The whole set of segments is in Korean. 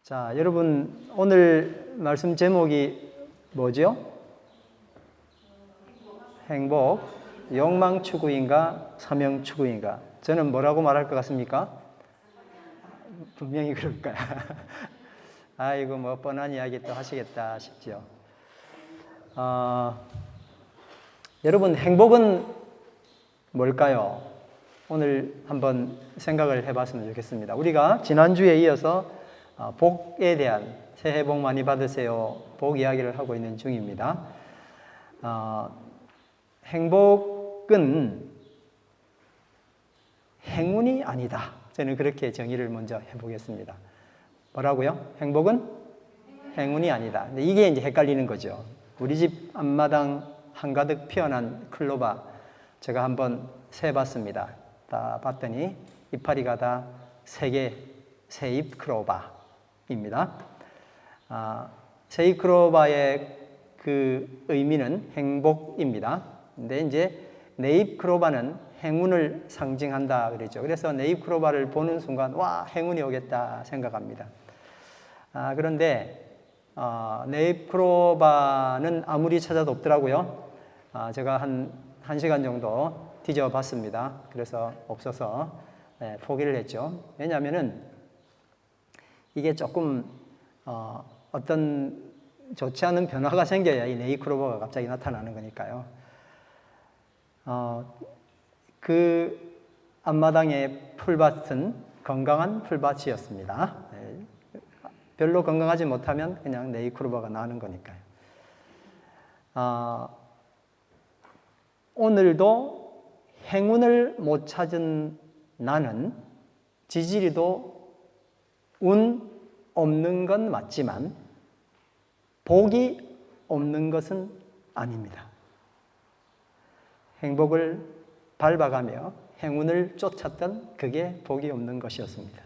자, 여러분 오늘 말씀 제목이 뭐죠? 행복, 욕망 추구인가, 사명 추구인가? 저는 뭐라고 말할 것 같습니까? 분명히 그럴 거야. 아이고 뭐 뻔한 이야기 또 하시겠다 싶죠. 여러분 행복은 뭘까요? 오늘 한번 생각을 해봤으면 좋겠습니다. 우리가 지난주에 이어서 복에 대한 새해 복 많이 받으세요. 복 이야기를 하고 있는 중입니다. 행복은 행운이 아니다. 저는 그렇게 정의를 먼저 해보겠습니다. 뭐라고요? 행복은 행운이 아니다. 근데 이게 이제 헷갈리는 거죠. 우리 집 앞마당 한가득 피어난 클로바 제가 한번 세봤습니다. 다 봤더니 이파리가 다 3개 새잎 클로바입니다. 새잎 클로바의 그 의미는 행복입니다. 근데 이제 네잎 클로바는 행운을 상징한다 그러죠. 그래서 네잎 클로바를 보는 순간 와 행운이 오겠다 생각합니다. 그런데 네잎 클로바는 아무리 찾아도 없더라고요. 제가 한 1시간 정도 뒤져봤습니다. 그래서 없어서 포기를 했죠. 왜냐하면은 이게 조금 어떤 좋지 않은 변화가 생겨야 이 네잎 클로버가 갑자기 나타나는 거니까요. 그 앞마당의 풀밭은 건강한 풀밭이었습니다. 별로 건강하지 못하면 그냥 네잎 클로버가 나는 거니까요. 오늘도 행운을 못 찾은 나는 지지리도 운 없는 건 맞지만 복이 없는 것은 아닙니다. 행복을 밟아가며 행운을 쫓았던 그게 복이 없는 것이었습니다.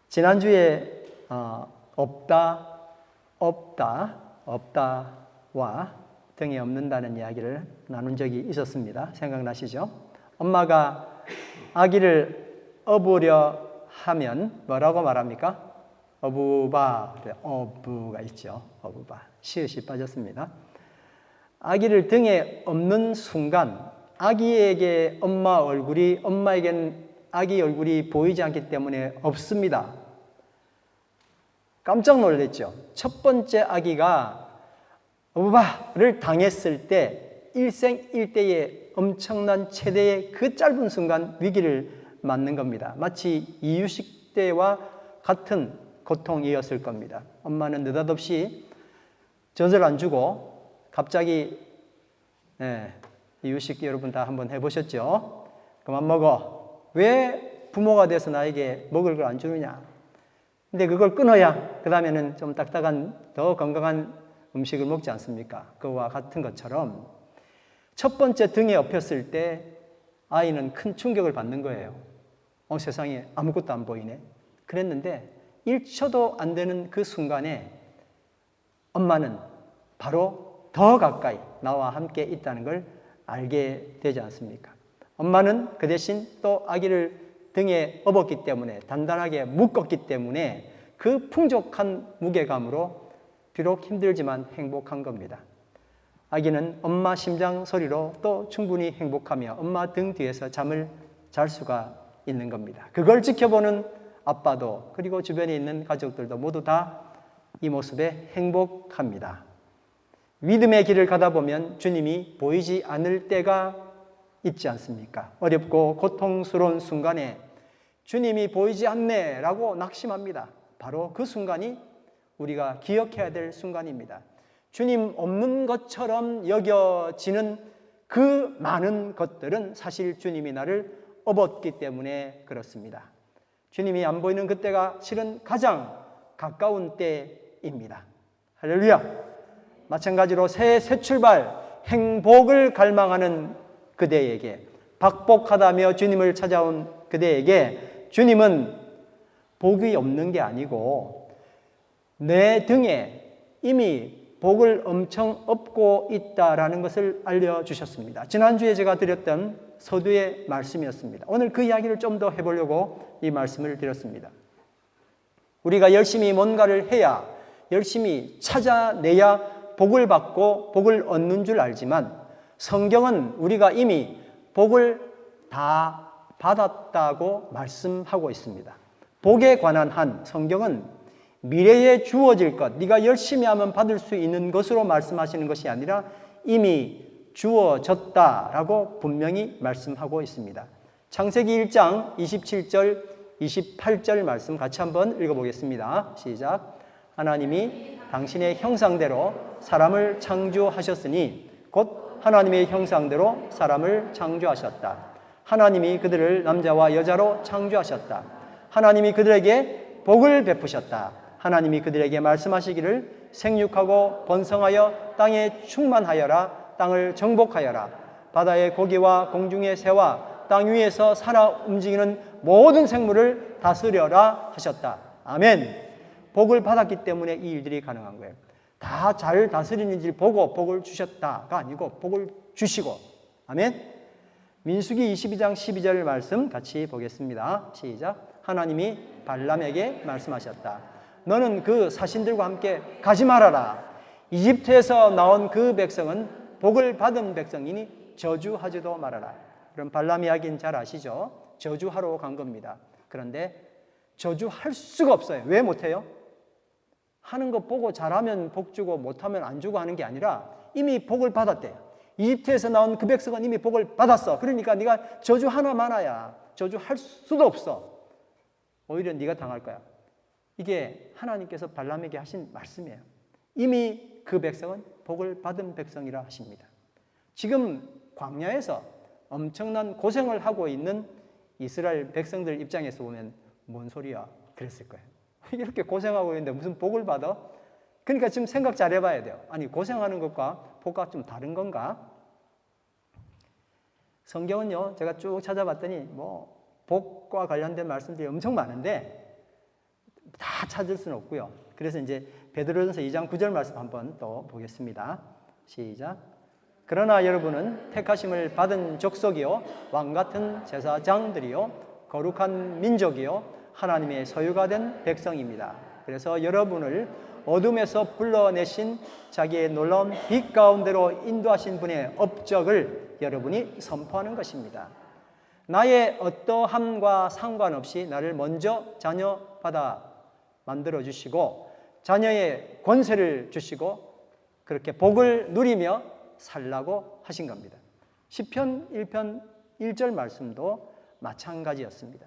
지난주에 없다와 등이 없는다는 이야기를 나눈 적이 있었습니다. 생각나시죠? 엄마가 아기를 업으려 하면 뭐라고 말합니까? 어부바, 어부가 있죠. 어부바. 시읒이 빠졌습니다. 아기를 등에 업는 순간 아기에게 엄마에겐 아기 얼굴이 보이지 않기 때문에 없습니다. 깜짝 놀랐죠. 첫 번째 아기가 어부바를 당했을 때 일생일대의 엄청난 최대의 그 짧은 순간 위기를 맞는 겁니다. 마치 이유식 때와 같은 고통이었을 겁니다. 엄마는 느닷없이 젖을 안 주고 갑자기 이유식 여러분 다 한번 해보셨죠? 그만 먹어. 왜 부모가 돼서 나에게 먹을 걸 안 주느냐? 근데 그걸 끊어야 그 다음에는 좀 딱딱한 더 건강한 음식을 먹지 않습니까? 그와 같은 것처럼 첫 번째 등에 업혔을 때 아이는 큰 충격을 받는 거예요. 세상에 아무것도 안 보이네. 그랬는데 1초도 안 되는 그 순간에 엄마는 바로 더 가까이 나와 함께 있다는 걸 알게 되지 않습니까? 엄마는 그 대신 또 아기를 등에 업었기 때문에 단단하게 묶었기 때문에 그 풍족한 무게감으로 비록 힘들지만 행복한 겁니다. 아기는 엄마 심장 소리로 또 충분히 행복하며 엄마 등 뒤에서 잠을 잘 수가 있는 겁니다. 그걸 지켜보는 아빠도 그리고 주변에 있는 가족들도 모두 다 이 모습에 행복합니다. 믿음의 길을 가다 보면 주님이 보이지 않을 때가 있지 않습니까? 어렵고 고통스러운 순간에 주님이 보이지 않네 라고 낙심합니다. 바로 그 순간이 우리가 기억해야 될 순간입니다. 주님 없는 것처럼 여겨지는 그 많은 것들은 사실 주님이 나를 업었기 때문에 그렇습니다. 주님이 안 보이는 그때가 실은 가장 가까운 때입니다. 할렐루야! 마찬가지로 새해 새 출발, 행복을 갈망하는 그대에게, 박복하다며 주님을 찾아온 그대에게 주님은 복이 없는 게 아니고 내 등에 이미 복을 엄청 업고 있다라는 것을 알려주셨습니다. 지난주에 제가 드렸던 서두의 말씀이었습니다. 오늘 그 이야기를 좀 더 해보려고 이 말씀을 드렸습니다. 우리가 열심히 뭔가를 해야, 열심히 찾아내야 복을 받고 복을 얻는 줄 알지만 성경은 우리가 이미 복을 다 받았다고 말씀하고 있습니다. 복에 관한 한 성경은 미래에 주어질 것, 네가 열심히 하면 받을 수 있는 것으로 말씀하시는 것이 아니라 이미 주어졌다라고 분명히 말씀하고 있습니다. 창세기 1장 27절, 28절 말씀 같이 한번 읽어보겠습니다. 시작. 하나님이 당신의 형상대로 사람을 창조하셨으니 곧 하나님의 형상대로 사람을 창조하셨다. 하나님이 그들을 남자와 여자로 창조하셨다. 하나님이 그들에게 복을 베푸셨다. 하나님이 그들에게 말씀하시기를 생육하고 번성하여 땅에 충만하여라. 땅을 정복하여라. 바다의 고기와 공중의 새와 땅 위에서 살아 움직이는 모든 생물을 다스려라 하셨다. 아멘. 복을 받았기 때문에 이 일들이 가능한 거예요. 다 잘 다스리는지 보고 복을 주셨다가 아니고 복을 주시고. 아멘. 민수기 22장 12절 말씀 같이 보겠습니다. 시작. 하나님이 발람에게 말씀하셨다. 너는 그 사신들과 함께 가지 말아라. 이집트에서 나온 그 백성은 복을 받은 백성이니 저주하지도 말아라. 그럼 발람 이야기는 잘 아시죠? 저주하러 간 겁니다. 그런데 저주할 수가 없어요. 왜 못해요? 하는 거 보고 잘하면 복 주고 못하면 안 주고 하는 게 아니라 이미 복을 받았대요. 이집트에서 나온 그 백성은 이미 복을 받았어. 그러니까 네가 저주 하나 많아야 저주할 수도 없어. 오히려 네가 당할 거야. 이게 하나님께서 발람에게 하신 말씀이에요. 이미 그 백성은 복을 받은 백성이라 하십니다. 지금 광야에서 엄청난 고생을 하고 있는 이스라엘 백성들 입장에서 보면 뭔 소리야? 그랬을 거예요. 이렇게 고생하고 있는데 무슨 복을 받아? 그러니까 지금 생각 잘 해봐야 돼요. 아니, 고생하는 것과 복과 좀 다른 건가? 성경은요, 제가 쭉 찾아봤더니 복과 관련된 말씀들이 엄청 많은데 다 찾을 수는 없고요. 그래서 이제 베드로전서 2장 9절 말씀 한번 또 보겠습니다. 시작. 그러나 여러분은 택하심을 받은 족속이요 왕같은 제사장들이요 거룩한 민족이요 하나님의 소유가 된 백성입니다. 그래서 여러분을 어둠에서 불러내신 자기의 놀라운 빛 가운데로 인도하신 분의 업적을 여러분이 선포하는 것입니다. 나의 어떠함과 상관없이 나를 먼저 자녀받아 만들어주시고 자녀의 권세를 주시고 그렇게 복을 누리며 살라고 하신 겁니다. 시편 1편 1절 말씀도 마찬가지였습니다.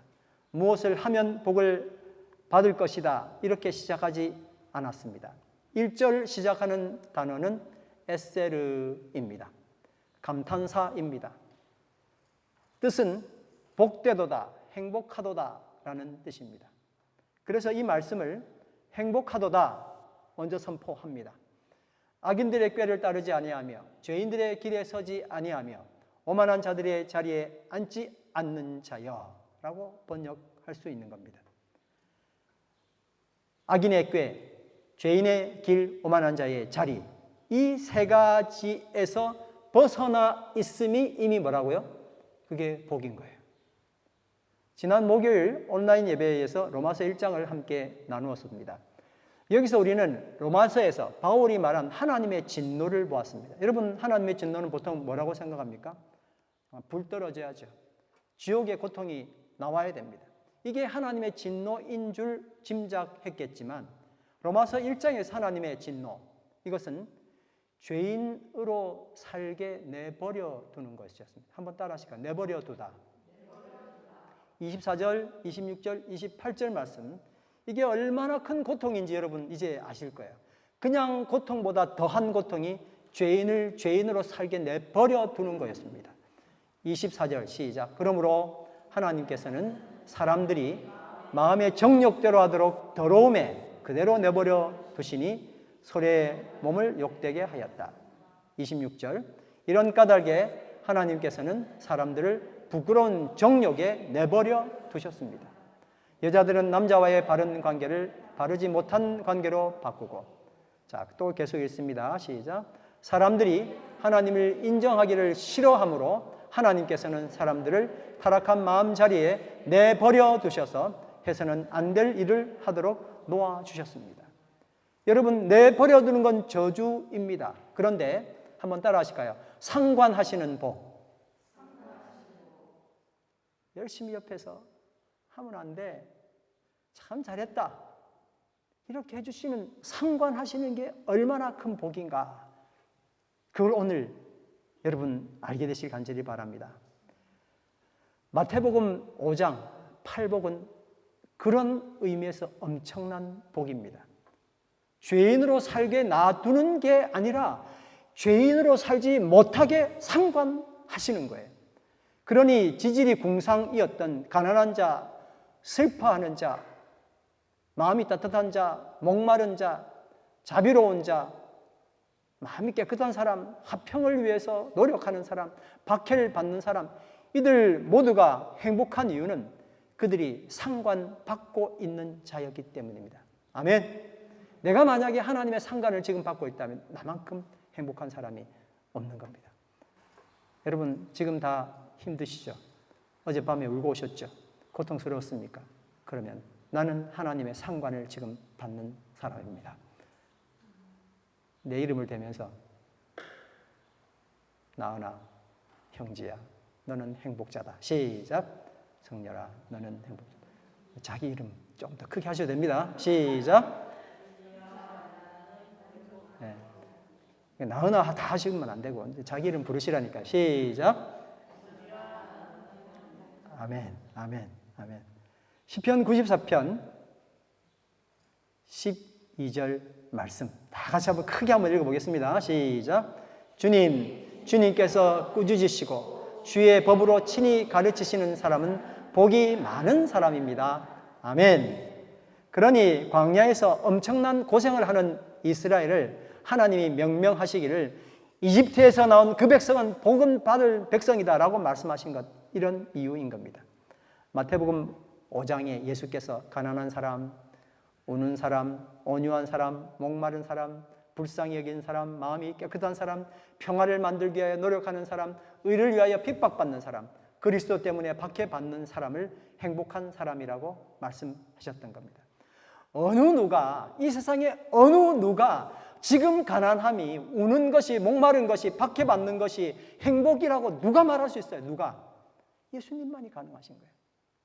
무엇을 하면 복을 받을 것이다 이렇게 시작하지 않았습니다. 1절 시작하는 단어는 에세르입니다. 감탄사입니다. 뜻은 복되도다, 행복하도다 라는 뜻입니다. 그래서 이 말씀을 행복하도다 먼저 선포합니다. 악인들의 꾀를 따르지 아니하며 죄인들의 길에 서지 아니하며 오만한 자들의 자리에 앉지 않는 자여 라고 번역할 수 있는 겁니다. 악인의 꾀, 죄인의 길, 오만한 자의 자리 이 세 가지에서 벗어나 있음이 이미 뭐라고요? 그게 복인 거예요. 지난 목요일 온라인 예배에서 로마서 1장을 함께 나누었습니다. 여기서 우리는 로마서에서 바울이 말한 하나님의 진노를 보았습니다. 여러분, 하나님의 진노는 보통 뭐라고 생각합니까? 불 떨어져야죠. 지옥의 고통이 나와야 됩니다. 이게 하나님의 진노인 줄 짐작했겠지만 로마서 1장에서 하나님의 진노, 이것은 죄인으로 살게 내버려 두는 것이었습니다. 한번 따라 하실까요? 내버려 두다. 24절, 26절, 28절 말씀, 이게 얼마나 큰 고통인지 여러분 이제 아실 거예요. 그냥 고통보다 더한 고통이 죄인을 죄인으로 살게 내버려 두는 거였습니다. 24절 시작. 그러므로 하나님께서는 사람들이 마음의 정욕대로 하도록 더러움에 그대로 내버려 두시니 소래의 몸을 욕되게 하였다. 26절 이런 까닭에 하나님께서는 사람들을 부끄러운 정욕에 내버려 두셨습니다. 여자들은 남자와의 바른 관계를 바르지 못한 관계로 바꾸고, 자, 또 계속 읽습니다. 시작. 사람들이 하나님을 인정하기를 싫어하므로 하나님께서는 사람들을 타락한 마음 자리에 내버려 두셔서 해서는 안 될 일을 하도록 놓아주셨습니다. 여러분, 내버려두는 건 저주입니다. 그런데 한번 따라 하실까요? 상관하시는 복. 열심히 옆에서 하면 안 돼. 참 잘했다. 이렇게 해주시는, 상관하시는 게 얼마나 큰 복인가. 그걸 오늘 여러분 알게 되시길 간절히 바랍니다. 마태복음 5장 8복은 그런 의미에서 엄청난 복입니다. 죄인으로 살게 놔두는 게 아니라 죄인으로 살지 못하게 상관하시는 거예요. 그러니 지질이 궁상이었던 가난한 자, 슬퍼하는 자, 마음이 따뜻한 자, 목마른 자, 자비로운 자, 마음이 깨끗한 사람, 화평을 위해서 노력하는 사람, 박해를 받는 사람, 이들 모두가 행복한 이유는 그들이 상관받고 있는 자였기 때문입니다. 아멘. 내가 만약에 하나님의 상관을 지금 받고 있다면 나만큼 행복한 사람이 없는 겁니다. 여러분, 지금 다 힘드시죠? 어젯밤에 울고 오셨죠? 고통스러웠습니까? 그러면 나는 하나님의 상관을 지금 받는 사람입니다. 내 이름을 대면서 나은아, 형제야, 너는 행복자다. 시작. 성렬아, 너는 행복자다. 자기 이름 좀 더 크게 하셔도 됩니다. 시작. 네. 나은아 다 하시면 안 되고 자기 이름 부르시라니까. 시작. 아멘, 아멘, 아멘. 시편 94편 12절 말씀 다 같이 한번 크게 한번 읽어보겠습니다. 시작. 주님께서 꾸짖으시고 주의 법으로 친히 가르치시는 사람은 복이 많은 사람입니다. 아멘. 그러니 광야에서 엄청난 고생을 하는 이스라엘을 하나님이 명명하시기를 이집트에서 나온 그 백성은 복은 받을 백성이다라고 말씀하신 것, 이런 이유인 겁니다. 마태복음 5장에 예수께서 가난한 사람, 우는 사람, 온유한 사람, 목마른 사람, 불쌍히 여긴 사람, 마음이 깨끗한 사람, 평화를 만들기 위하여 노력하는 사람, 의를 위하여 핍박받는 사람, 그리스도 때문에 박해받는 사람을 행복한 사람이라고 말씀하셨던 겁니다. 어느 누가, 이 세상에 어느 누가 지금 가난함이, 우는 것이, 목마른 것이, 박해받는 것이 행복이라고 누가 말할 수 있어요? 누가? 예수님만이 가능하신 거예요.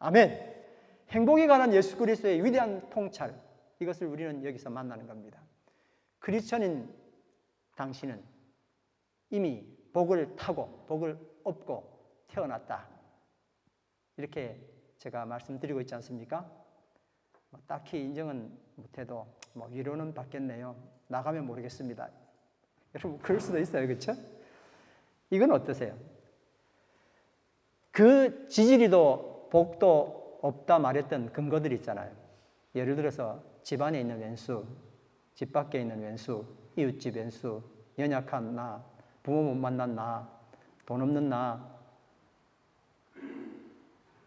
아멘. 행복에 관한 예수 그리스도의 위대한 통찰, 이것을 우리는 여기서 만나는 겁니다. 크리스천인 당신은 이미 복을 타고 복을 얻고 태어났다. 이렇게 제가 말씀드리고 있지 않습니까? 딱히 인정은 못해도 위로는 받겠네요. 나가면 모르겠습니다. 여러분 그럴 수도 있어요. 그렇죠? 이건 어떠세요? 그 지지리도 복도 없다 말했던 근거들 있잖아요. 예를 들어서 집안에 있는 왼수, 집 밖에 있는 왼수, 이웃집 왼수, 연약한 나, 부모 못 만난 나, 돈 없는 나,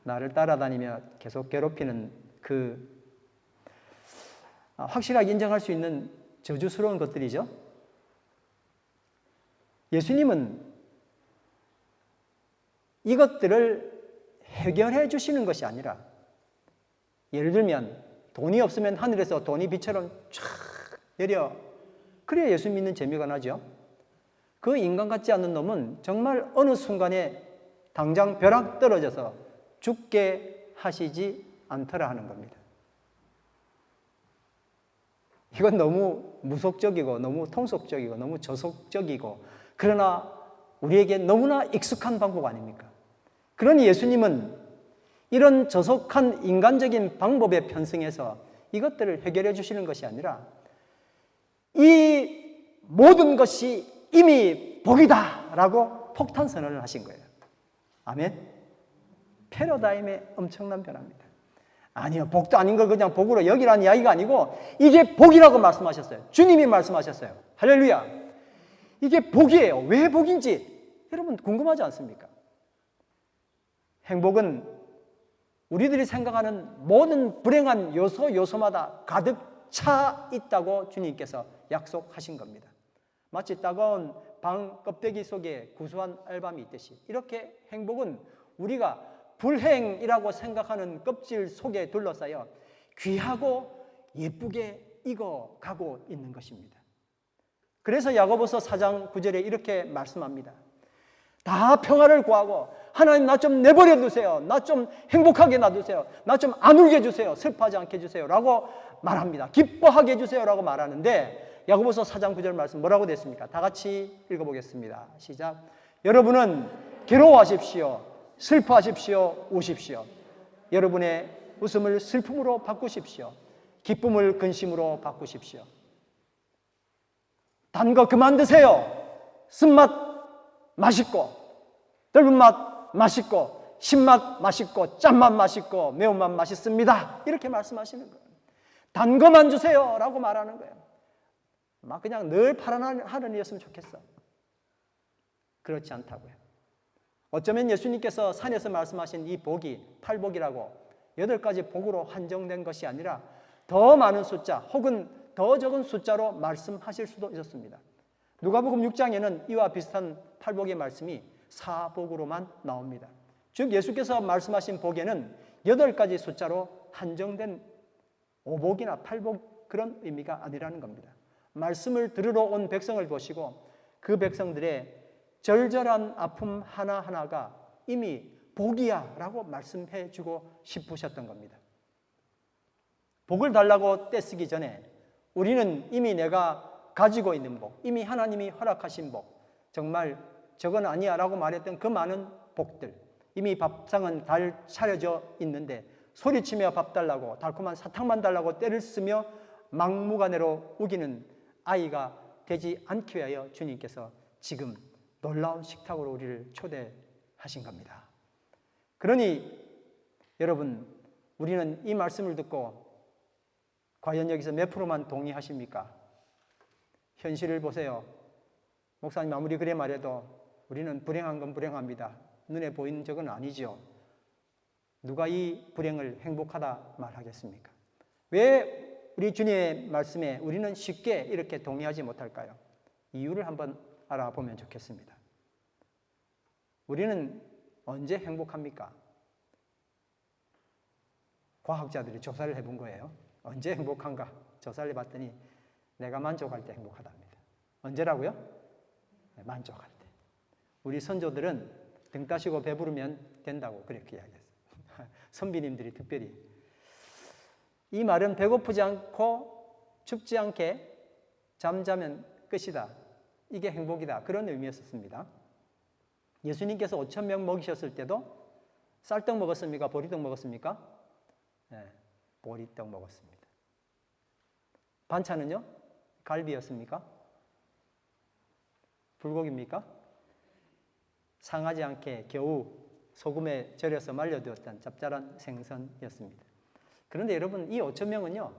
나를 따라다니며 계속 괴롭히는 그 확실하게 인정할 수 있는 저주스러운 것들이죠. 예수님은 이것들을 해결해 주시는 것이 아니라, 예를 들면 돈이 없으면 하늘에서 돈이 비처럼 쫙 내려, 그래야 예수 믿는 재미가 나죠. 그 인간 같지 않은 놈은 정말 어느 순간에 당장 벼락 떨어져서 죽게 하시지 않더라 하는 겁니다. 이건 너무 무속적이고 너무 통속적이고 너무 저속적이고, 그러나 우리에게 너무나 익숙한 방법 아닙니까? 그러니 예수님은 이런 저속한 인간적인 방법에 편승해서 이것들을 해결해 주시는 것이 아니라 이 모든 것이 이미 복이다라고 폭탄 선언을 하신 거예요. 아멘. 패러다임의 엄청난 변화입니다. 아니요, 복도 아닌 걸 그냥 복으로 여기라는 이야기가 아니고 이게 복이라고 말씀하셨어요. 주님이 말씀하셨어요. 할렐루야. 이게 복이에요. 왜 복인지 여러분 궁금하지 않습니까? 행복은 우리들이 생각하는 모든 불행한 요소마다 가득 차 있다고 주님께서 약속하신 겁니다. 마치 따가운 방 껍데기 속에 구수한 알밤이 있듯이, 이렇게 행복은 우리가 불행이라고 생각하는 껍질 속에 둘러싸여 귀하고 예쁘게 익어가고 있는 것입니다. 그래서 야고보서 4장 9절에 이렇게 말씀합니다. 다 평화를 구하고 하나님 나 좀 내버려 두세요. 나 좀 행복하게 놔두세요. 나 좀 안 울게 해주세요. 슬퍼하지 않게 해주세요. 라고 말합니다. 기뻐하게 해주세요. 라고 말하는데 야고보서 4장 9절 말씀 뭐라고 됐습니까? 다 같이 읽어보겠습니다. 시작. 여러분은 괴로워하십시오. 슬퍼하십시오. 우십시오. 여러분의 웃음을 슬픔으로 바꾸십시오. 기쁨을 근심으로 바꾸십시오. 단 거 그만 드세요. 쓴맛 맛있고 떫은 맛 맛있고 신맛 맛있고 짠맛 맛있고 매운맛 맛있습니다. 이렇게 말씀하시는 거예요. 단 거만 주세요 라고 말하는 거예요. 막 그냥 늘 파란 하늘이었으면 좋겠어. 그렇지 않다고요. 어쩌면 예수님께서 산에서 말씀하신 이 복이 팔복이라고 8가지 복으로 한정된 것이 아니라 더 많은 숫자 혹은 더 적은 숫자로 말씀하실 수도 있었습니다. 누가복음 6장에는 이와 비슷한 팔복의 말씀이 사복으로만 나옵니다. 즉 예수께서 말씀하신 복에는 8가지 숫자로 한정된 오복이나 팔복 그런 의미가 아니라는 겁니다. 말씀을 들으러 온 백성을 보시고 그 백성들의 절절한 아픔 하나하나가 이미 복이야 라고 말씀해 주고 싶으셨던 겁니다. 복을 달라고 떼쓰기 전에 우리는 이미 내가 가지고 있는 복, 이미 하나님이 허락하신 복, 정말 저건 아니야 라고 말했던 그 많은 복들, 이미 밥상은 잘 차려져 있는데 소리치며 밥 달라고 달콤한 사탕만 달라고 떼를 쓰며 막무가내로 우기는 아이가 되지 않기 위하여 주님께서 지금 놀라운 식탁으로 우리를 초대하신 겁니다. 그러니 여러분, 우리는 이 말씀을 듣고 과연 여기서 몇 프로만 동의하십니까? 현실을 보세요. 목사님 아무리 그래 말해도 우리는 불행한 건 불행합니다. 눈에 보이는 적은 아니죠. 누가 이 불행을 행복하다 말하겠습니까? 왜 우리 주님의 말씀에 우리는 쉽게 이렇게 동의하지 못할까요? 이유를 한번 알아보면 좋겠습니다. 우리는 언제 행복합니까? 과학자들이 조사를 해본 거예요. 언제 행복한가? 조사를 해봤더니 내가 만족할 때 행복하답니다. 언제라고요? 네, 만족할 때. 우리 선조들은 등 따시고 배부르면 된다고 그렇게 이야기했어요. 선비님들이 특별히. 이 말은 배고프지 않고 춥지 않게 잠자면 끝이다. 이게 행복이다. 그런 의미였습니다. 예수님께서 5,000명 먹이셨을 때도 쌀떡 먹었습니까? 보리떡 먹었습니까? 네, 보리떡 먹었습니다. 반찬은요? 갈비였습니까? 불고기입니까? 상하지 않게 겨우 소금에 절여서 말려두었던 짭짤한 생선이었습니다. 그런데 여러분, 이 5,000명은요,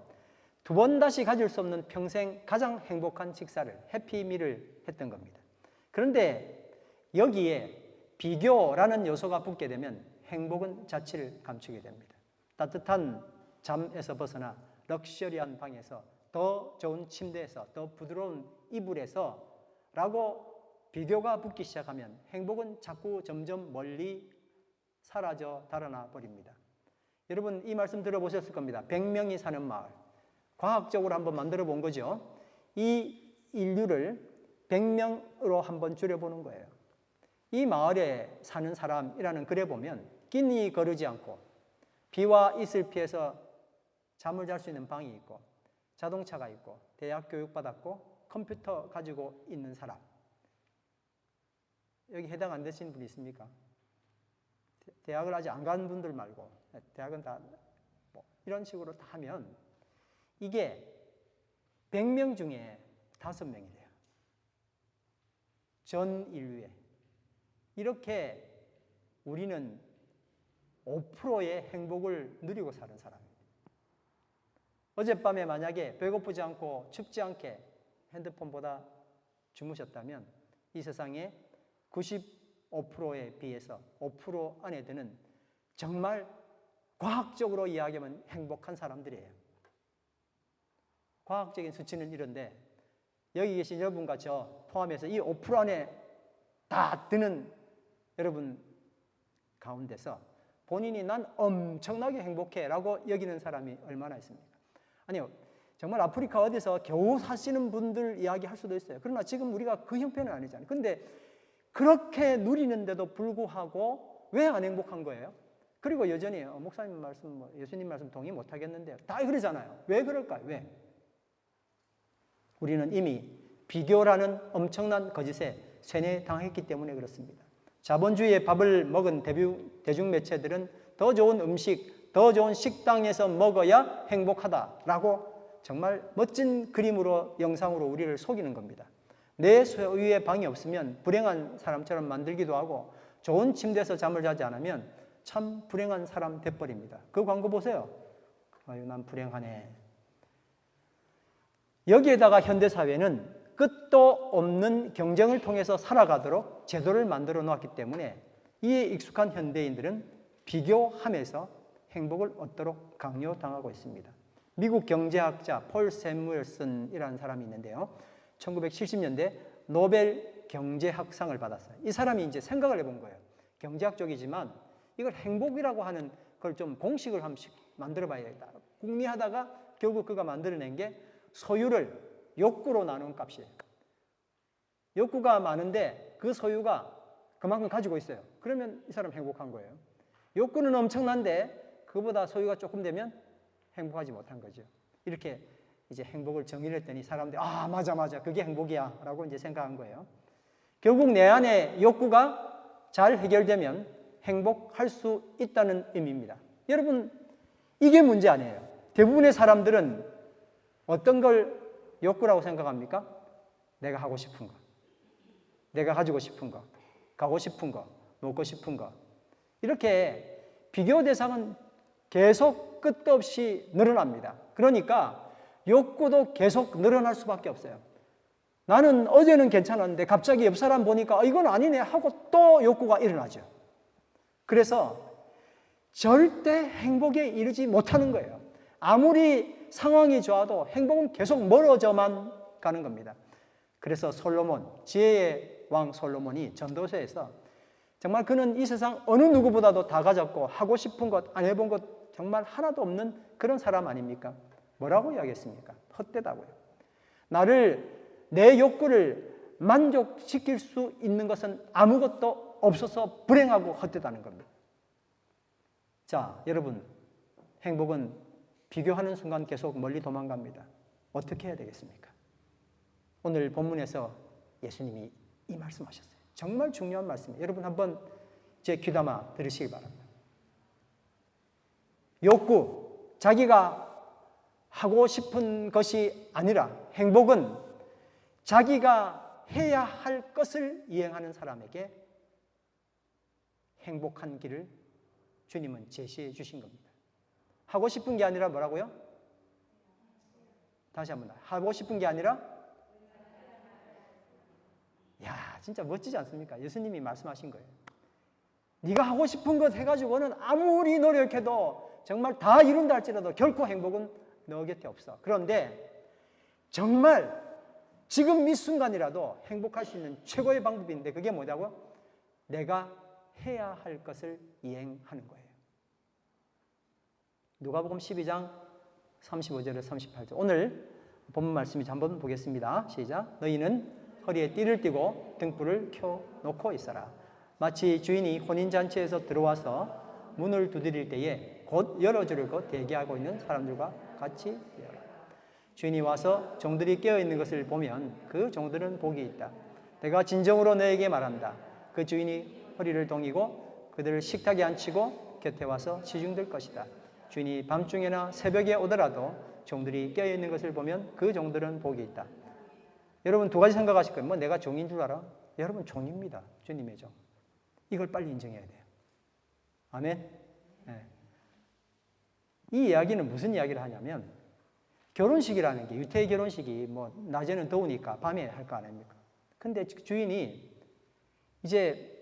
2번 다시 가질 수 없는 평생 가장 행복한 식사를, 해피밀을 했던 겁니다. 그런데 여기에 비교라는 요소가 붙게 되면 행복은 자취를 감추게 됩니다. 따뜻한 잠에서 벗어나 럭셔리한 방에서, 더 좋은 침대에서, 더 부드러운 이불에서 라고 비교가 붙기 시작하면 행복은 자꾸 점점 멀리 사라져 달아나 버립니다. 여러분, 이 말씀 들어보셨을 겁니다. 100명이 사는 마을. 과학적으로 한번 만들어 본 거죠. 이 인류를 100명으로 한번 줄여보는 거예요. 이 마을에 사는 사람이라는 글에 보면 끼니 거르지 않고 비와 이슬 피해서 잠을 잘 수 있는 방이 있고 자동차가 있고 대학 교육 받았고 컴퓨터 가지고 있는 사람. 여기 해당 안 되시는 분 있습니까? 대학을 아직 안 간 분들 말고 대학은 다 뭐 이런 식으로 다 하면 이게 100명 중에 5명이 돼요. 전 인류에. 이렇게 우리는 5%의 행복을 누리고 사는 사람입니다. 어젯밤에 만약에 배고프지 않고 춥지 않게 핸드폰보다 주무셨다면 이 세상에 95%에 비해서 5% 안에 드는 정말 과학적으로 이야기하면 행복한 사람들이에요. 과학적인 수치는 이런데 여기 계신 여러분과 저 포함해서 이 5% 안에 다 드는 여러분 가운데서 본인이 난 엄청나게 행복해 라고 여기는 사람이 얼마나 있습니까? 아니요, 정말 아프리카 어디서 겨우 사시는 분들 이야기 할 수도 있어요. 그러나 지금 우리가 그 형편은 아니잖아요. 근데 그렇게 누리는데도 불구하고 왜 안 행복한 거예요? 그리고 여전히 목사님 말씀, 예수님 말씀 동의 못 하겠는데요. 다 그러잖아요. 왜 그럴까요? 왜? 우리는 이미 비교라는 엄청난 거짓에 세뇌당했기 때문에 그렇습니다. 자본주의의 밥을 먹은 대중매체들은 더 좋은 음식, 더 좋은 식당에서 먹어야 행복하다라고 정말 멋진 그림으로, 영상으로 우리를 속이는 겁니다. 내 소유의 방이 없으면 불행한 사람처럼 만들기도 하고 좋은 침대에서 잠을 자지 않으면 참 불행한 사람 돼버립니다. 그 광고 보세요. 아유, 난 불행하네. 여기에다가 현대사회는 끝도 없는 경쟁을 통해서 살아가도록 제도를 만들어 놓았기 때문에 이에 익숙한 현대인들은 비교하면서 행복을 얻도록 강요당하고 있습니다. 미국 경제학자 폴 새무얼슨이라는 사람이 있는데요. 1970년대 노벨 경제학상을 받았어요. 이 사람이 이제 생각을 해본 거예요. 경제학 쪽이지만 이걸 행복이라고 하는 걸 좀 공식을 한번 만들어 봐야겠다. 궁리하다가 결국 그가 만들어낸 게 소유를 욕구로 나눈 값이에요. 욕구가 많은데 그 소유가 그만큼 가지고 있어요. 그러면 이 사람 행복한 거예요. 욕구는 엄청난데 그보다 소유가 조금 되면 행복하지 못한 거죠. 이렇게 이제 행복을 정의를 했더니 사람들이 맞아 그게 행복이야 라고 이제 생각한 거예요. 결국 내 안에 욕구가 잘 해결되면 행복할 수 있다는 의미입니다. 여러분, 이게 문제 아니에요. 대부분의 사람들은 어떤 걸 욕구라고 생각합니까? 내가 하고 싶은 거, 내가 가지고 싶은 거, 가고 싶은 거, 먹고 싶은 거. 이렇게 비교 대상은 계속 끝도 없이 늘어납니다. 그러니까 욕구도 계속 늘어날 수밖에 없어요. 나는 어제는 괜찮았는데 갑자기 옆 사람 보니까 이건 아니네 하고 또 욕구가 일어나죠. 그래서 절대 행복에 이르지 못하는 거예요. 아무리 상황이 좋아도 행복은 계속 멀어져만 가는 겁니다. 그래서 솔로몬, 지혜의 왕 솔로몬이 전도서에서 정말 그는 이 세상 어느 누구보다도 다 가졌고 하고 싶은 것, 안 해본 것 정말 하나도 없는 그런 사람 아닙니까? 뭐라고 이야기했습니까? 헛되다고요. 내 욕구를 만족시킬 수 있는 것은 아무것도 없어서 불행하고 헛되다는 겁니다. 자, 여러분, 행복은 비교하는 순간 계속 멀리 도망갑니다. 어떻게 해야 되겠습니까? 오늘 본문에서 예수님이 이 말씀하셨어요. 정말 중요한 말씀이에요. 여러분 한번 제 귀담아 들으시기 바랍니다. 욕구, 자기가 하고 싶은 것이 아니라 행복은 자기가 해야 할 것을 이행하는 사람에게 행복한 길을 주님은 제시해 주신 겁니다. 하고 싶은 게 아니라 뭐라고요? 다시 한번 하고 싶은 게 아니라 진짜 멋지지 않습니까? 예수님이 말씀하신 거예요. 네가 하고 싶은 것 해가지고는 아무리 노력해도 정말 다 이룬다 할지라도 결코 행복은 너 곁에 없어. 그런데 정말 지금 이 순간이라도 행복할 수 있는 최고의 방법인데 그게 뭐냐고요? 내가 해야 할 것을 이행하는 거예요. 누가복음 12장 35절에서 38절. 오늘 본문 말씀이죠. 한번 보겠습니다. 시작. 너희는 허리에 띠를 띠고 등불을 켜놓고 있어라. 마치 주인이 혼인잔치에서 들어와서 문을 두드릴 때에 곧 열어줄 것 대기하고 있는 사람들과 같이 되어라. 주인이 와서 종들이 깨어있는 것을 보면 그 종들은 복이 있다. 내가 진정으로 너에게 말한다. 그 주인이 허리를 동이고 그들을 식탁에 앉히고 곁에 와서 시중들 것이다. 주인이 밤중에나 새벽에 오더라도 종들이 깨어있는 것을 보면 그 종들은 복이 있다. 여러분 두 가지 생각하실 거예요. 내가 종인 줄 알아? 여러분 종입니다. 주님의 종. 이걸 빨리 인정해야 돼요. 아멘. 네. 이 이야기는 무슨 이야기를 하냐면 결혼식이라는 게 유태 결혼식이 낮에는 더우니까 밤에 할 거 아닙니까? 근데 주인이 이제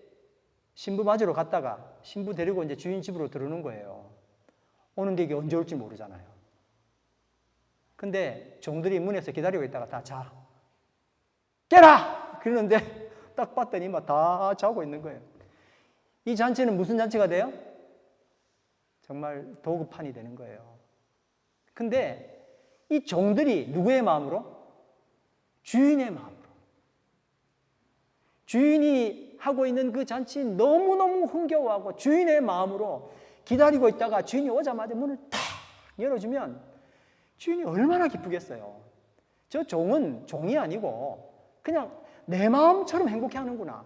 신부 맞으러 갔다가 신부 데리고 이제 주인 집으로 들어오는 거예요. 오는데 이게 언제 올지 모르잖아요. 근데 종들이 문에서 기다리고 있다가 다 자. 깨라! 그러는데 딱 봤더니 다 자고 있는 거예요. 이 잔치는 무슨 잔치가 돼요? 정말 도구판이 되는 거예요. 근데 이 종들이 누구의 마음으로? 주인의 마음으로. 주인이 하고 있는 그 잔치 너무너무 흥겨워하고 주인의 마음으로 기다리고 있다가 주인이 오자마자 문을 탁 열어주면 주인이 얼마나 기쁘겠어요. 저 종은 종이 아니고 그냥 내 마음처럼 행복해 하는구나.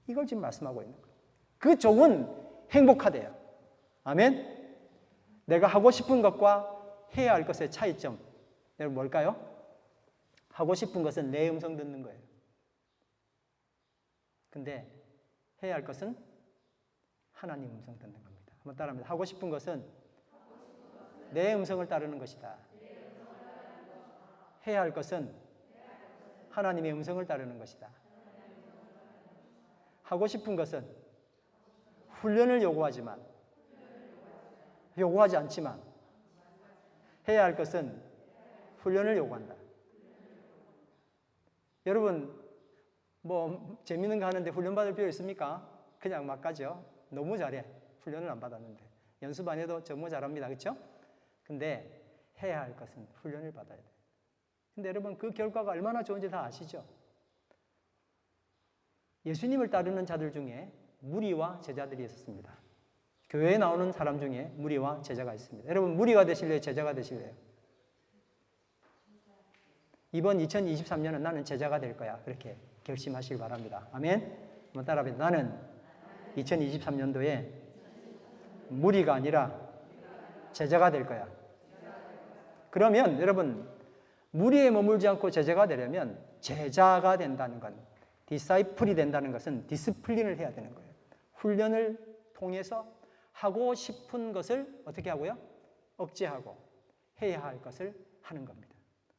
이걸 지금 말씀하고 있는 거예요. 그 종은 행복하대요. 아멘? 내가 하고 싶은 것과 해야 할 것의 차이점. 여러분 뭘까요? 하고 싶은 것은 내 음성 듣는 거예요. 근데 해야 할 것은 하나님 음성 듣는 겁니다. 한번 따라합니다. 하고 싶은 것은 내 음성을 따르는 것이다. 해야 할 것은 하나님의 음성을 따르는 것이다. 하고 싶은 것은 훈련을 요구하지 않지만 해야 할 것은 훈련을 요구한다. 여러분 뭐 재밌는 거 하는데 훈련 받을 필요 있습니까? 그냥 막 가죠. 너무 잘해. 훈련을 안 받았는데. 연습 안 해도 정말 잘합니다. 그렇죠? 근데 해야 할 것은 훈련을 받아야 돼요. 근데 여러분 그 결과가 얼마나 좋은지 다 아시죠? 예수님을 따르는 자들 중에 무리와 제자들이 있었습니다. 교회에 나오는 사람 중에 무리와 제자가 있습니다. 여러분 무리가 되실래요? 제자가 되실래요? 이번 2023년은 나는 제자가 될 거야. 그렇게 결심하시기 바랍니다. 아멘? 한번 따라합니다. 나는 2023년도에 무리가 아니라 제자가 될 거야. 그러면 여러분 무리에 머물지 않고 제자가 되려면 제자가 된다는 건 디사이플이 된다는 것은 디스플린을 해야 되는 거예요. 훈련을 통해서 하고 싶은 것을 어떻게 하고요? 억제하고 해야 할 것을 하는 겁니다.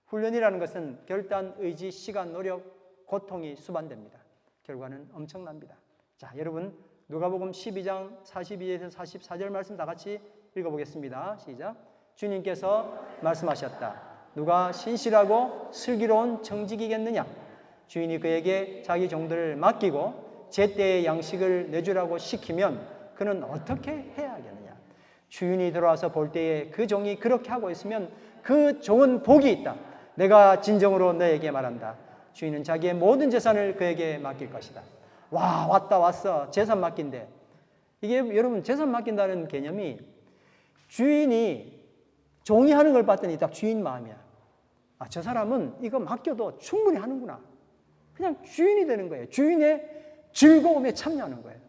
훈련이라는 것은 결단, 의지, 시간, 노력, 고통이 수반됩니다. 결과는 엄청납니다. 자, 여러분 누가복음 12장 42에서 44절 말씀 다 같이 읽어보겠습니다. 시작. 주님께서 말씀하셨다. 누가 신실하고 슬기로운 청직이겠느냐? 주인이 그에게 자기 종들을 맡기고 제때의 양식을 내주라고 시키면 그는 어떻게 해야 하겠느냐? 주인이 들어와서 볼 때에 그 종이 그렇게 하고 있으면 그 종은 복이 있다. 내가 진정으로 너에게 말한다. 주인은 자기의 모든 재산을 그에게 맡길 것이다. 와, 왔어. 재산 맡긴대. 이게 여러분 재산 맡긴다는 개념이 주인이 종이 하는 걸 봤더니 딱 주인 마음이야. 아, 저 사람은 이거 맡겨도 충분히 하는구나. 그냥 주인이 되는 거예요. 주인의 즐거움에 참여하는 거예요.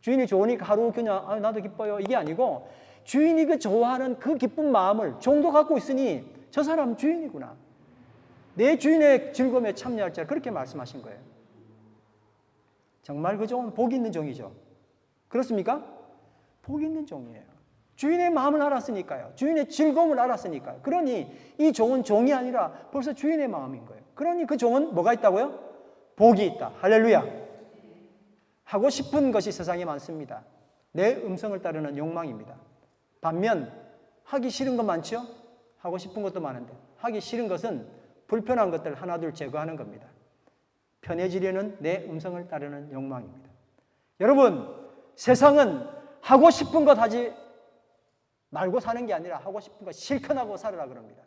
주인이 좋으니까 하루 그냥 나도 기뻐요. 이게 아니고 주인이 그 좋아하는 그 기쁜 마음을 종도 갖고 있으니 저 사람 주인이구나. 내 주인의 즐거움에 참여할 자 그렇게 말씀하신 거예요. 정말 그 종은 복 있는 종이죠. 그렇습니까? 복 있는 종이에요. 주인의 마음을 알았으니까요. 주인의 즐거움을 알았으니까요. 그러니 이 종은 종이 아니라 벌써 주인의 마음인 거예요. 그러니 그 종은 뭐가 있다고요? 복이 있다. 할렐루야. 하고 싶은 것이 세상에 많습니다. 내 음성을 따르는 욕망입니다. 반면 하기 싫은 것 많죠? 하고 싶은 것도 많은데 하기 싫은 것은 불편한 것들 하나둘 제거하는 겁니다. 편해지려는 내 음성을 따르는 욕망입니다. 여러분, 세상은 하고 싶은 것 하지 말고 사는 게 아니라 하고 싶은 것 실컷 하고 살으라 그럽니다.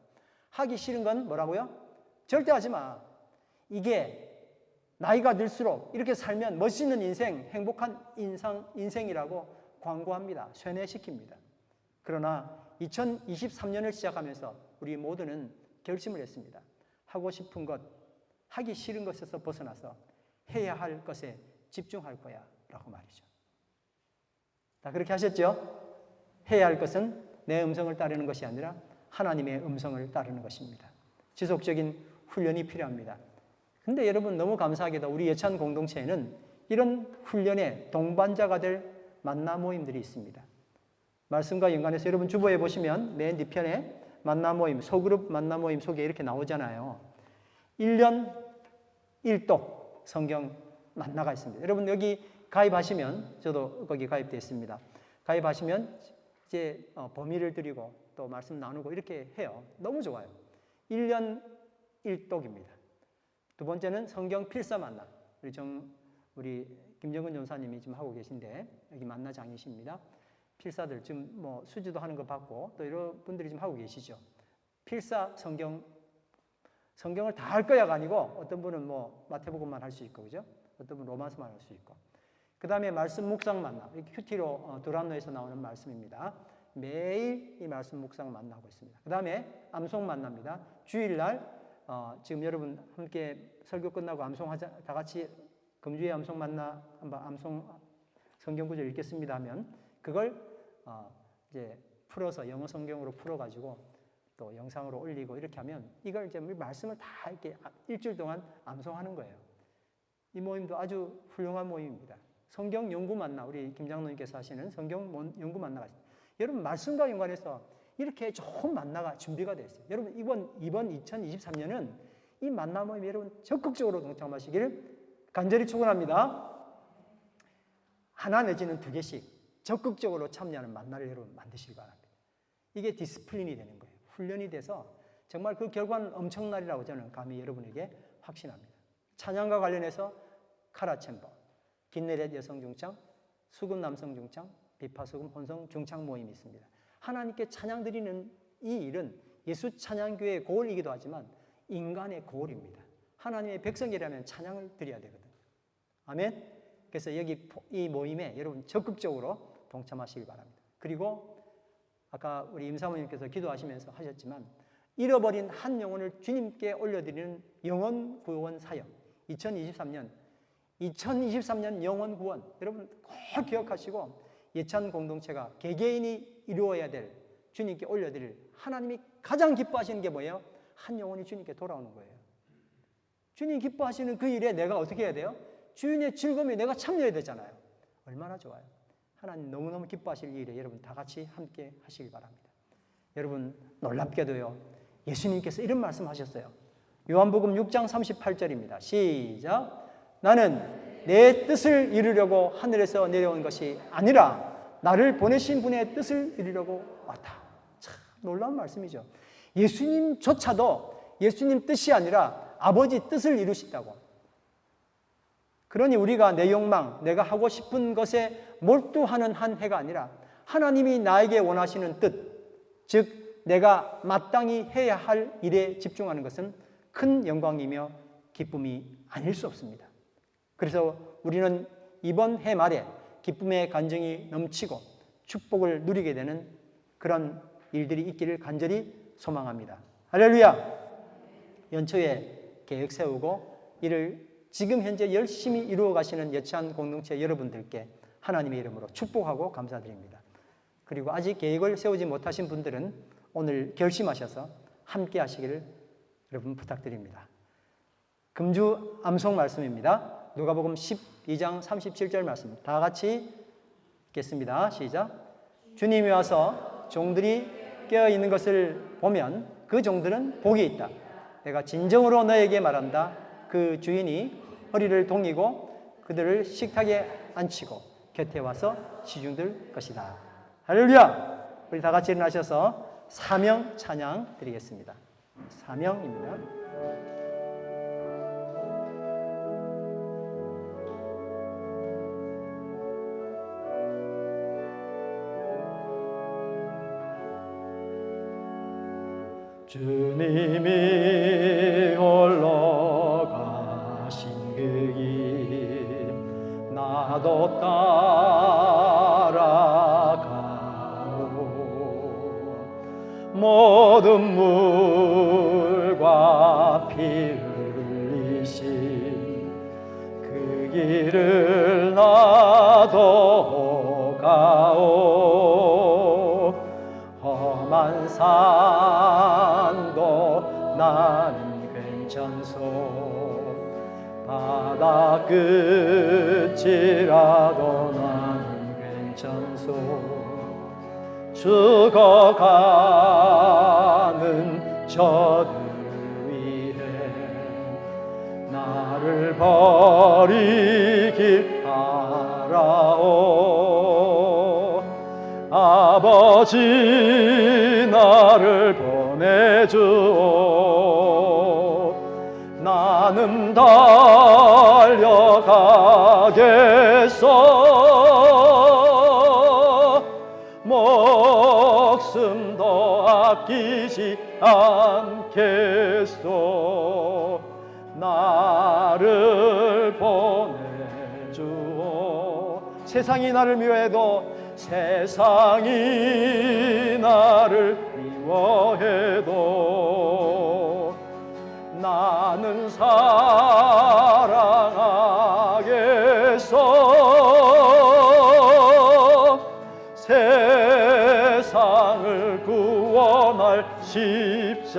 하기 싫은 건 뭐라고요? 절대 하지 마. 이게 나이가 들수록 이렇게 살면 멋있는 인생, 행복한 인생이라고 광고합니다. 쇠뇌시킵니다. 그러나 2023년을 시작하면서 우리 모두는 결심을 했습니다. 하고 싶은 것, 하기 싫은 것에서 벗어나서 해야 할 것에 집중할 거야 라고 말이죠. 다 그렇게 하셨죠? 해야 할 것은 내 음성을 따르는 것이 아니라 하나님의 음성을 따르는 것입니다. 지속적인 훈련이 필요합니다. 근데 여러분 너무 감사하게도 우리 예찬 공동체에는 이런 훈련의 동반자가 될 만나 모임들이 있습니다. 말씀과 연관해서 여러분 주보에 보시면 맨 뒤편에 만나 모임, 소그룹 만나 모임 속에 이렇게 나오잖아요. 1년 1독 성경 만나가 있습니다. 여러분 여기 가입하시면 저도 거기 가입되어 있습니다. 가입하시면 이제 범위를 드리고 또 말씀 나누고 이렇게 해요. 너무 좋아요. 1년 1독입니다. 두 번째는 성경 필사 만나. 우리 김정은 전사님이 지금 하고 계신데 여기 만나장이십니다. 필사들 지금 뭐 수지도 하는 거 봤고 또 이런 분들이 지금 하고 계시죠. 필사 성경을 다 할 거야가 아니고 어떤 분은 뭐 마태복음만 할 수 있고 그죠? 어떤 분은 로마서만 할 수 있고. 그 다음에 말씀 묵상 만나. 큐티로 두란노에서 나오는 말씀입니다. 매일 이 말씀 묵상 만나고 있습니다. 그 다음에 암송 만납니다. 주일날 지금 여러분 함께 설교 끝나고 암송하자, 다 같이 금주의 암송 만나 한번 암송 성경 구절 읽겠습니다 하면 그걸 이제 풀어서 영어 성경으로 풀어가지고 또 영상으로 올리고 이렇게 하면 이걸 이제 말씀을 다 이렇게 일주일 동안 암송하는 거예요. 이 모임도 아주 훌륭한 모임입니다. 성경 연구 만나, 우리 김장로님께서 하시는 성경 연구 만나가 있습니다. 여러분 말씀과 연관해서 이렇게 좋은 만나가 준비가 되어 있어요. 여러분 이번 2023년은 이 만나 모임 여러분 적극적으로 동참하시기를 간절히 축원합니다. 하나 내지는 2개씩 적극적으로 참여하는 만나를 여러분 만드시기 바랍니다. 이게 디스플린이 되는 거예요. 훈련이 돼서 정말 그 결과는 엄청나리라고 저는 감히 여러분에게 확신합니다. 찬양과 관련해서 카라 챔버, 긴네렛 여성 중창, 수금 남성 중창, 비파수금 혼성 중창 모임이 있습니다. 하나님께 찬양 드리는 이 일은 예수 찬양교회의 고울이기도 하지만 인간의 고울입니다. 하나님의 백성이라면 찬양을 드려야 되거든요. 아멘. 그래서 여기 이 모임에 여러분 적극적으로 동참하시기 바랍니다. 그리고 아까 우리 임사모님께서 기도하시면서 하셨지만 잃어버린 한 영혼을 주님께 올려드리는 영혼 구원 사역 2023년 영혼 구원 여러분 꼭 기억하시고 예찬 공동체가 개개인이 이루어야 될 주님께 올려드릴 하나님이 가장 기뻐하시는 게 뭐예요? 한 영혼이 주님께 돌아오는 거예요. 주님 기뻐하시는 그 일에 내가 어떻게 해야 돼요? 주인의 즐거움에 내가 참여해야 되잖아요. 얼마나 좋아요. 하나님 너무너무 기뻐하실 일에 여러분 다 같이 함께 하시길 바랍니다. 여러분 놀랍게도요. 예수님께서 이런 말씀하셨어요. 요한복음 6장 38절입니다. 시작. 나는 내 뜻을 이루려고 하늘에서 내려온 것이 아니라 나를 보내신 분의 뜻을 이루려고 왔다. 참 놀라운 말씀이죠. 예수님조차도 예수님 뜻이 아니라 아버지 뜻을 이루신다고. 그러니 우리가 내 욕망, 내가 하고 싶은 것에 몰두하는 한 해가 아니라 하나님이 나에게 원하시는 뜻, 즉 내가 마땅히 해야 할 일에 집중하는 것은 큰 영광이며 기쁨이 아닐 수 없습니다. 그래서 우리는 이번 해 말에 기쁨의 감정이 넘치고 축복을 누리게 되는 그런 일들이 있기를 간절히 소망합니다. 할렐루야! 연초에 계획 세우고 이를 지금 현재 열심히 이루어 가시는 예찬 공동체 여러분들께 하나님의 이름으로 축복하고 감사드립니다. 그리고 아직 계획을 세우지 못하신 분들은 오늘 결심하셔서 함께 하시기를 여러분 부탁드립니다. 금주 암송 말씀입니다. 누가복음 12장 37절 말씀 다 같이 읽겠습니다. 시작. 주님이 와서 종들이 깨어있는 것을 보면 그 종들은 복이 있다. 내가 진정으로 너에게 말한다. 그 주인이 허리를 동이고 그들을 식탁에 앉히고 곁에 와서 시중들 것이다. 할렐루야! 우리 다 같이 일어나셔서 사명 찬양 드리겠습니다. 사명입니다. 주님이 홀로 가신 그 길 나도 따라가오. 모든 물과 피 흘리신 그 길을 나도 가오. 험한 산도 나는 괜찮소. 바다 끝이라도 나는 괜찮소. 죽어가는 저들 위해 나를 버리길 바라오. 아버지 나를 보내주오. 나는 달려가겠소. 목숨도 아끼지 않겠소. 나를 보내주오. 세상이 나를 미워해도, 세상이 나를 미워해도 나는 사랑하겠소. 세상을 구원할 십자가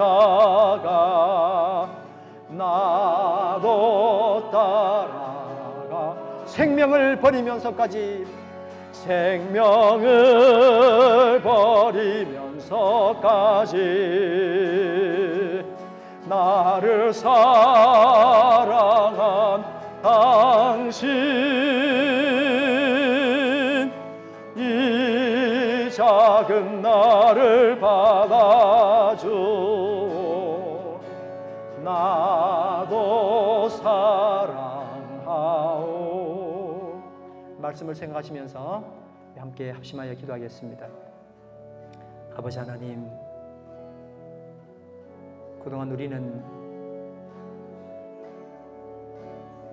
나도 따라가. 생명을 버리면서까지, 생명을 버리면서까지 나를 사랑한 당신, 이 작은 나를 받아주오. 나도 사랑하오. 말씀을 생각하시면서 함께 합심하여 기도하겠습니다. 아버지 하나님, 그동안 우리는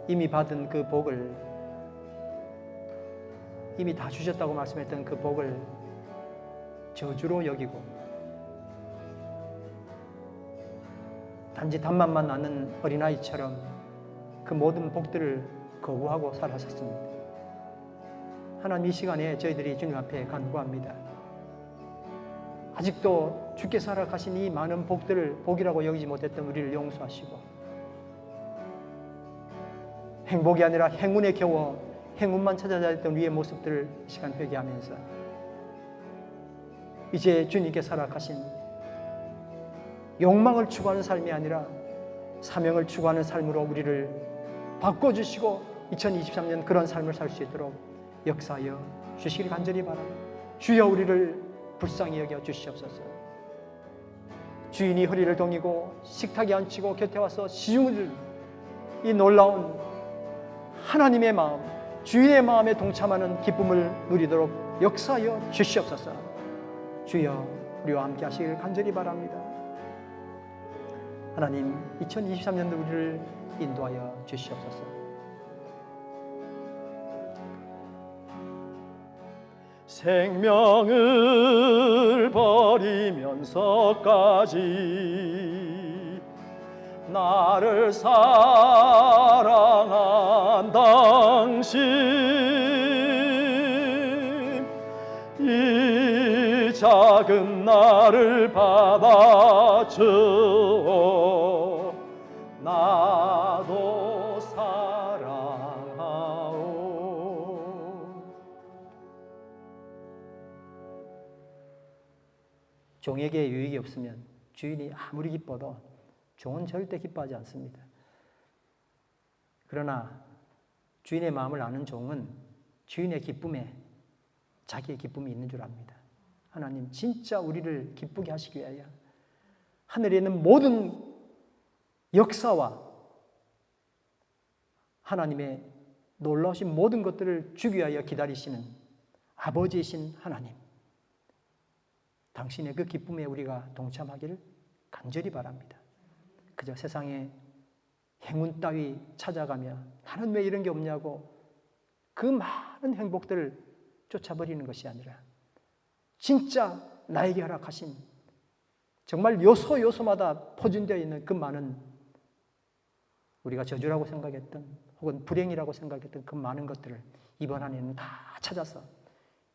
이미 받은 그 복을, 이미 다 주셨다고 말씀했던 그 복을 저주로 여기고 단지 답만만 아는 어린아이처럼 그 모든 복들을 거부하고 살아섰습니다. 하나님, 이 시간에 저희들이 주님 앞에 간구합니다. 아직도 주께서 허락하신 이 많은 복들을 복이라고 여기지 못했던 우리를 용서하시고, 행복이 아니라 행운에 겨워 행운만 찾아다녔던 우리의 모습들을 이 시간 회개하면서 이제 주님께서 허락하신 욕망을 추구하는 삶이 아니라 사명을 추구하는 삶으로 우리를 바꿔주시고 2023년 그런 삶을 살 수 있도록 역사하여 주시길 간절히 바랍니다. 주여, 우리를 불쌍히 여겨 주시옵소서. 주인이 허리를 동이고 식탁에 앉히고 곁에 와서 시중을, 이 놀라운 하나님의 마음, 주인의 마음에 동참하는 기쁨을 누리도록 역사하여 주시옵소서. 주여, 우리와 함께 하시길 간절히 바랍니다. 하나님, 2023년도 우리를 인도하여 주시옵소서. 생명을 버리면서까지 나를 사랑한 당신, 이 작은 나를 받아주오. 나도 사랑하오. 종에게 유익이 없으면 주인이 아무리 기뻐도 종은 절대 기뻐하지 않습니다. 그러나 주인의 마음을 아는 종은 주인의 기쁨에 자기의 기쁨이 있는 줄 압니다. 하나님, 진짜 우리를 기쁘게 하시기 위하여 하늘에 있는 모든 역사와 하나님의 놀라우신 모든 것들을 주기 위하여 기다리시는 아버지이신 하나님, 당신의 그 기쁨에 우리가 동참하기를 간절히 바랍니다. 그저 세상에 행운 따위 찾아가며 나는 왜 이런 게 없냐고 그 많은 행복들을 쫓아버리는 것이 아니라 진짜 나에게 허락하신, 정말 요소요소마다 포진되어 있는 그 많은, 우리가 저주라고 생각했던 혹은 불행이라고 생각했던 그 많은 것들을 이번 한 해는 다 찾아서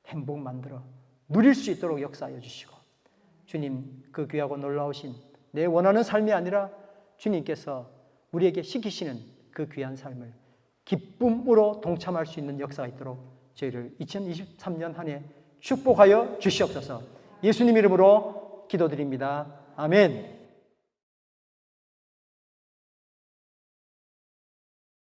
행복 만들어 누릴 수 있도록 역사하여 주시고, 주님, 그 귀하고 놀라우신 내 원하는 삶이 아니라 주님께서 우리에게 시키시는 그 귀한 삶을 기쁨으로 동참할 수 있는 역사가 있도록 저희를 2023년 한 해 축복하여 주시옵소서. 예수님 이름으로 기도드립니다. 아멘.